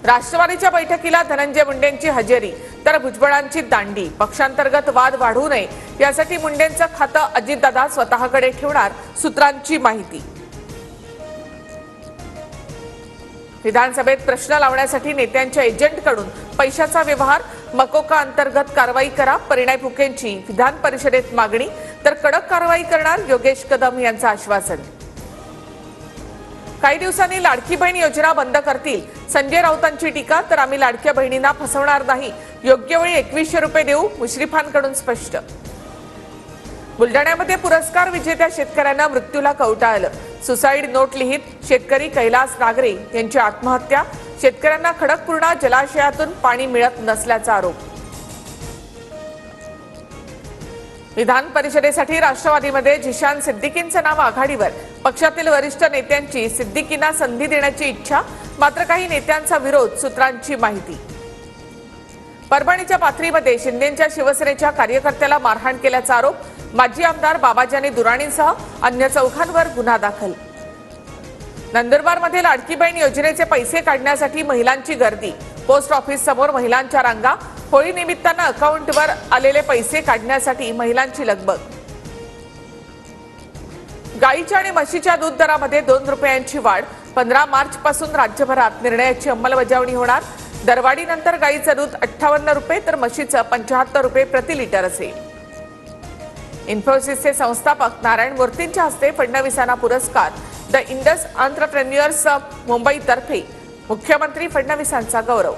राष्ट्रवादीच्या बैठकीला धनंजय मुंडेंची हजेरी तर भुजबळांची दांडी। पक्षांतर्गत वाद वाढू नये यासाठी मुंडेंचं खातं अजितदादा स्वतःकडे ठेवणार, सूत्रांची माहिती। विधानसभेत प्रश्न लावण्यासाठी नेत्यांच्या एजंटकडून पैशाचा व्यवहार, मकोका अंतर्गत कारवाई करा, परिणय फुकेंची विधान परिषदेत मागणी, तर कडक कारवाई करणार, योगेश कदम यांचं आश्वासन। काही दिवसांनी लाडकी बहीण योजना बंद करतील, संजय राऊतांची टीका, तर आम्ही लाडक्या बहिणींना फसवणार नाही, योग्य वेळी 2100 रुपये देऊ, मुश्रीफांकडून स्पष्ट। बुलढाण्यामध्ये पुरस्कार विजेत्या शेतकऱ्यांना मृत्यूला कवटाळलं, सुसाईड नोट लिहित शेतकरी कैलास नागरे यांची आत्महत्या, शेतकऱ्यांना खडकपूर्णा जलाशयातून पाणी मिळत नसल्याचा आरोप। विधान परिषदेसाठी राष्ट्रवादीमध्ये झिशान सिद्दीकींचं नाव आघाडीवर, पक्षातील वरिष्ठ नेत्यांची सिद्दीकींना संधी देण्याची इच्छा, मात्र काही नेत्यांचा विरोध, सूत्रांची माहिती। परभणीच्या पाथरीमध्ये शिंदेंच्या शिवसेनेच्या कार्यकर्त्याला मारहाण केल्याचा आरोप, माजी आमदार बाबाजानी दुराणींसह अन्य चौघांवर गुन्हा दाखल। नंदुरबारमध्ये लाडकी बहीण योजनेचे पैसे काढण्यासाठी महिलांची गर्दी, पोस्ट ऑफिस समोर महिलांच्या रांगा, होळी निमित्तानं अकाउंटवर आलेले पैसे काढण्यासाठी महिलांची लगबग। गाईच्या आणि म्हशीच्या दूध दरामध्ये 2 रुपयांची वाढ, 15 मार्च पासून राज्यभरात निर्णयाची अंमलबजावणी होणार, दरवाढीनंतर गाईचं दूध 58 रुपये तर म्हशीचं 75 रुपये प्रति लिटर असेल। इन्फोसिसचे संस्थापक नारायण मूर्तींच्या हस्ते फडणवीसांना पुरस्कार, द इंडस एंटरप्रेन्युअर्स मुंबईतर्फे मुख्यमंत्री फडणवीसांचा गौरव।